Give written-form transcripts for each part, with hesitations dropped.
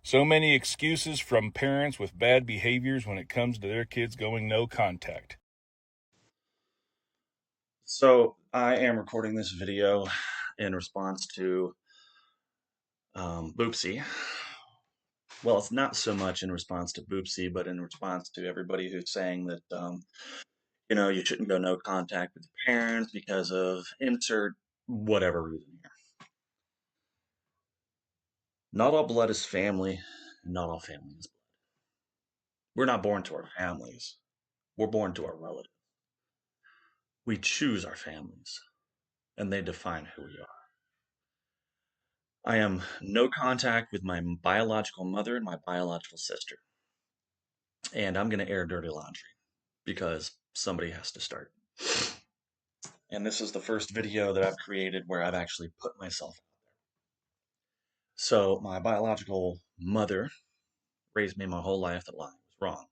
So many excuses from parents with bad behaviors when it comes to their kids going no contact. So I am recording this video in response to Boopsy. Well, it's not so much in response to Boopsy, but in response to everybody who's saying that you shouldn't go no contact with your parents because of insert whatever reason here. Not all blood is family, and not all family is blood. We're not born to our families. We're born to our relatives. We choose our families, and they define who we are. I am no contact with my biological mother and my biological sister. And I'm going to air dirty laundry because somebody has to start. And this is the first video that I've created where I've actually put myself out there. So, my biological mother raised me my whole life that lying was wrong.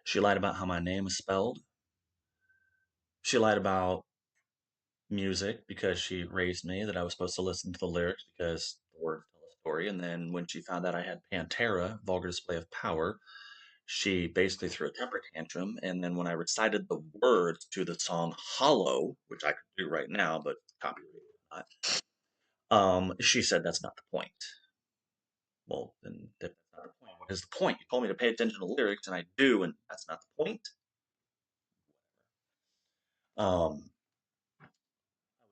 She lied about how my name is spelled. She lied about music because she raised me that I was supposed to listen to the lyrics because the words tell a story. And then when she found out I had Pantera, Vulgar Display of Power, she basically threw a temper tantrum. And then when I recited the words to the song Hollow, which I could do right now, but copyrighted or not, she said that's not the point. Well, then if that's not the point, what is the point? You told me to pay attention to the lyrics, and I do, and that's not the point. I was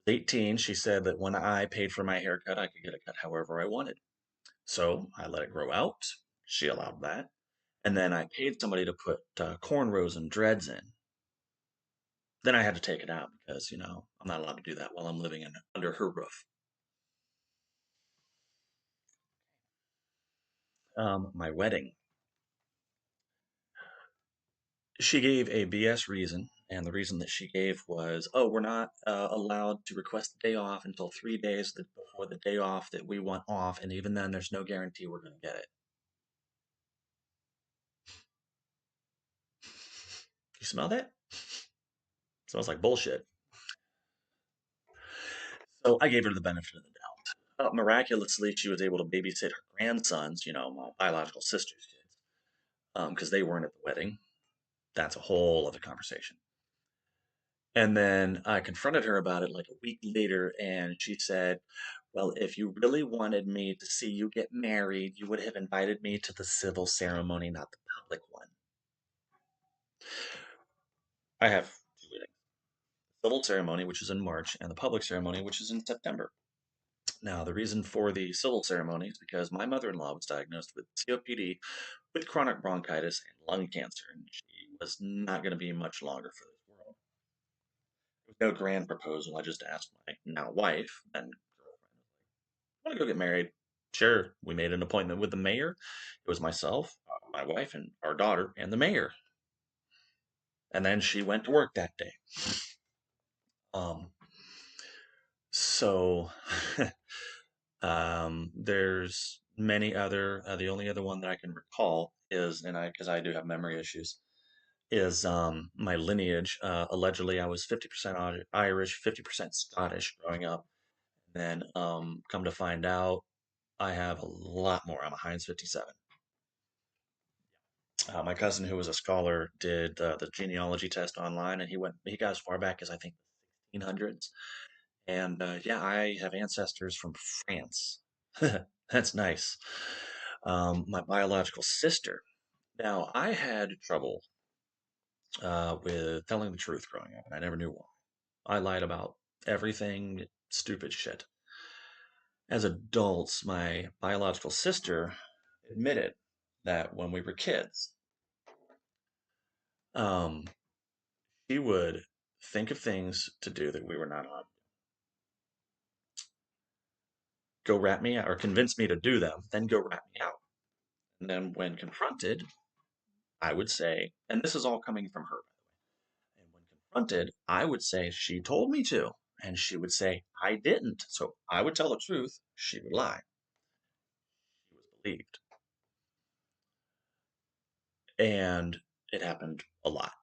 18. She said that when I paid for my haircut, I could get a cut however I wanted. So I let it grow out. She allowed that. And then I paid somebody to put cornrows and dreads in. Then I had to take it out because, I'm not allowed to do that while I'm living under her roof. My wedding. She gave a BS reason, and the reason that she gave was, oh, we're not allowed to request the day off until 3 days before the day off that we want off, and even then, there's no guarantee we're going to get it. You smell that? Smells like bullshit. So I gave her the benefit of the doubt. Miraculously, she was able to babysit her grandsons, my biological sister's kids, because they weren't at the wedding. That's a whole other conversation. And then I confronted her about it like a week later, and she said, well, if you really wanted me to see you get married, you would have invited me to the civil ceremony, not the public one. I have two weddings. The civil ceremony, which is in March, and the public ceremony, which is in September. Now, the reason for the civil ceremony is because my mother in law was diagnosed with COPD, with chronic bronchitis, and lung cancer, and she was not going to be much longer for this world. There was no grand proposal. I just asked my now wife and girlfriend, want to go get married? Sure. We made an appointment with the mayor. It was myself, my wife, and our daughter, and the mayor. And then she went to work that day. Um, so there's many other. The only other one that I can recall is, because I do have memory issues, is my lineage. Allegedly, I was 50% Irish, 50% Scottish growing up. And then come to find out, I have a lot more. I'm a Heinz 57. My cousin, who was a scholar, did the genealogy test online, and he got as far back as I think the 1600s. And yeah, I have ancestors from France. That's nice. My biological sister. Now, I had trouble with telling the truth growing up, and I never knew why. I lied about everything, stupid shit. As adults, my biological sister admitted that when we were kids, um, she would think of things to do that we were not allowed to go rat me out or convince me to do them, then go rat me out. And then when confronted, I would say, and this is all coming from her, by the way. And when confronted, I would say, she told me to. And she would say, I didn't. So I would tell the truth. She would lie. She was believed. And it happened a lot.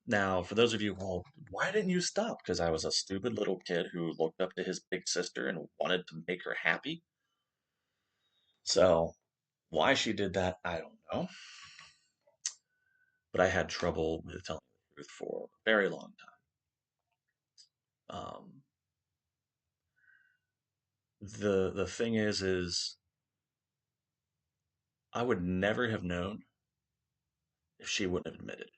Now, for those of you, well, why didn't you stop? Because I was a stupid little kid who looked up to his big sister and wanted to make her happy. So, why she did that, I don't know. But I had trouble with telling the truth for a very long time. The thing is I would never have known if she wouldn't have admitted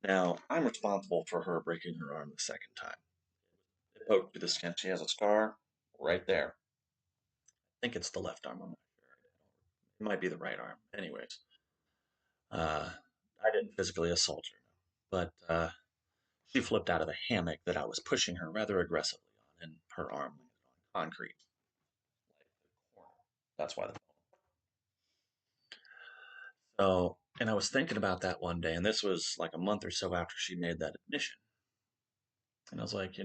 it. Now, I'm responsible for her breaking her arm the second time. It poked through the skin. She has a scar right there. I think it's the left arm. I'm not sure. It might be the right arm. Anyways, uh, I didn't physically assault her, but she flipped out of the hammock that I was pushing her rather aggressively on, and her arm landed on concrete. That's why. So, and I was thinking about that one day, and this was like a month or so after she made that admission. And I was like,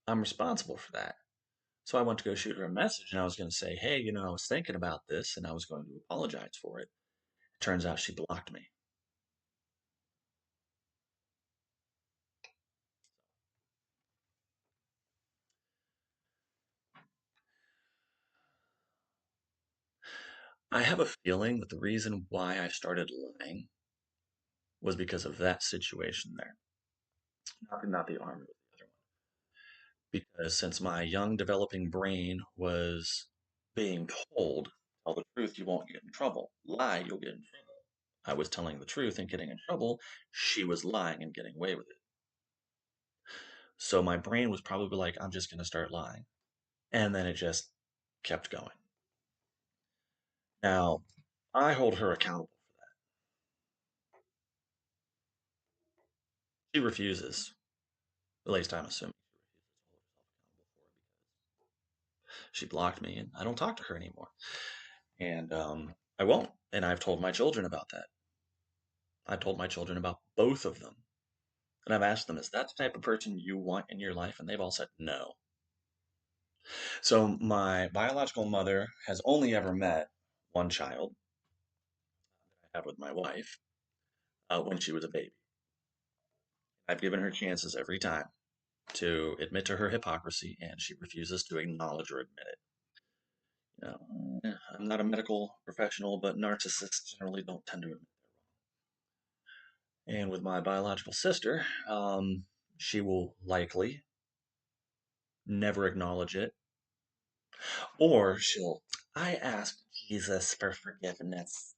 I'm responsible for that. So I went to go shoot her a message, and I was going to say, hey, I was thinking about this, and I was going to apologize for it. It turns out she blocked me. I have a feeling that the reason why I started lying was because of that situation there. Not the arm, but the other one. Because since my young developing brain was being told, tell the truth, you won't get in trouble. Lie, you'll get in trouble. I was telling the truth and getting in trouble. She was lying and getting away with it. So my brain was probably like, I'm just going to start lying. And then it just kept going. Now, I hold her accountable for that. She refuses, at least I'm assuming she blocked me and I don't talk to her anymore. And I won't. And I've told my children about that. I've told my children about both of them. And I've asked them, is that the type of person you want in your life? And they've all said no. So my biological mother has only ever met one child I have with my wife when she was a baby. I've given her chances every time to admit to her hypocrisy, and she refuses to acknowledge or admit it. I'm not a medical professional, but narcissists generally don't tend to admit they're wrong. And with my biological sister, she will likely never acknowledge it, or I asked Jesus for forgiveness.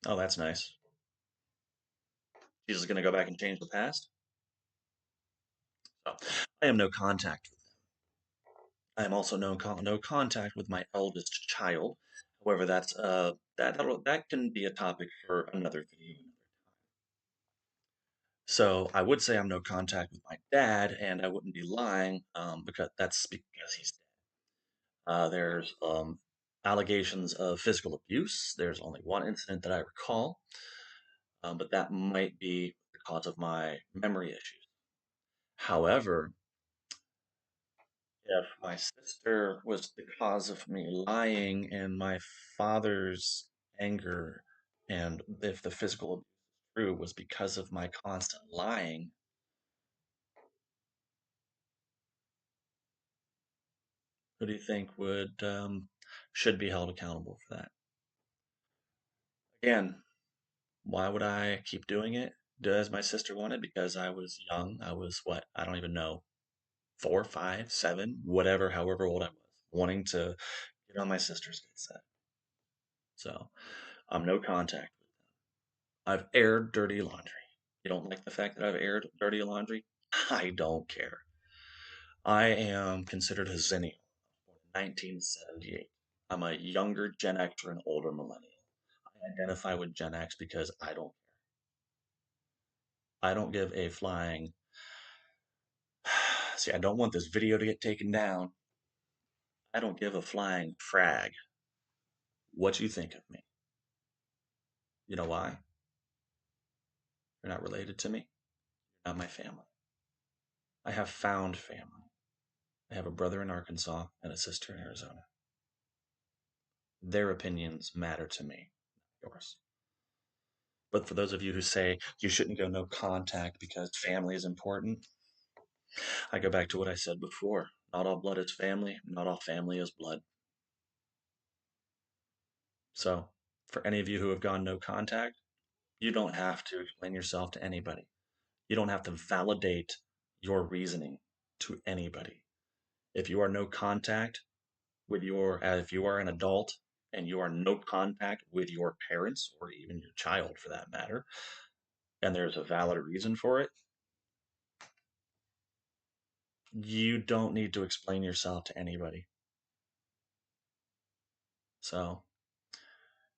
Oh, that's nice. Jesus is going to go back and change the past? So, I am no contact with them. I am also no contact with my eldest child. However, that can be a topic for another video. So I would say I'm no contact with my dad, and I wouldn't be lying because he's dead. There's allegations of physical abuse. There's only one incident that I recall, but that might be because of my memory issues. However, if my sister was the cause of me lying and my father's anger, and if the physical abuse true was because of my constant lying, who do you think would should be held accountable for that? Again, why would I keep doing it? Does my sister want it? Because I was young. I was what? I don't even know. 4, 5, 7, whatever, however old I was, wanting to get on my sister's good side. So I'm no contact with them. I've aired dirty laundry. You don't like the fact that I've aired dirty laundry? I don't care. I am considered a zennial, 1978. I'm a younger Gen Xer and older millennial. I identify with Gen X because I don't care. I don't give a flying. See, I don't want this video to get taken down. I don't give a flying frag what you think of me. You know why? You're not related to me. You're not my family. I have found family. I have a brother in Arkansas and a sister in Arizona. Their opinions matter to me, not yours. But for those of you who say you shouldn't go no contact because family is important, I go back to what I said before. Not all blood is family. Not all family is blood. So, for any of you who have gone no contact, you don't have to explain yourself to anybody. You don't have to validate your reasoning to anybody. If you are no contact with if you are an adult and you are no contact with your parents or even your child for that matter, and there's a valid reason for it, you don't need to explain yourself to anybody. So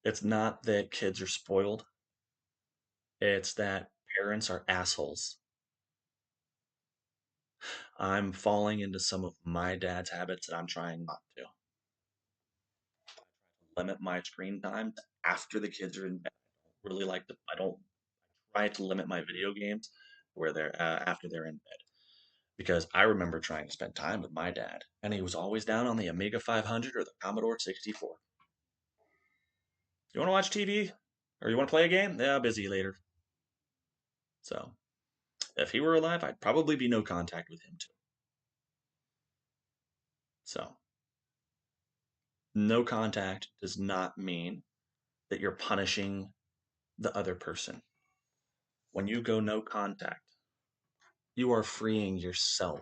it's not that kids are spoiled, it's that parents are assholes. I'm falling into some of my dad's habits that I'm trying not to. Limit my screen time after the kids are in bed. I don't try to limit my video games where they're after they're in bed. Because I remember trying to spend time with my dad, and he was always down on the Amiga 500 or the Commodore 64. You want to watch TV? Or you want to play a game? Yeah, busy later. So, if he were alive, I'd probably be no contact with him too. So, no contact does not mean that you're punishing the other person. When you go no contact, you are freeing yourself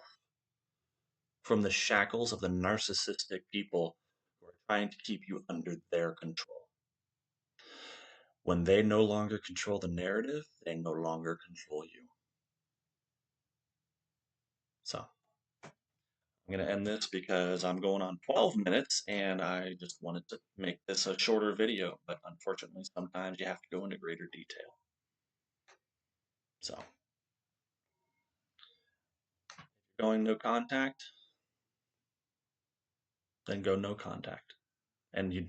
from the shackles of the narcissistic people who are trying to keep you under their control. When they no longer control the narrative, they no longer control you. So I'm going to end this because I'm going on 12 minutes and I just wanted to make this a shorter video, but unfortunately, sometimes you have to go into greater detail. So, if you're going no contact, then go no contact. And you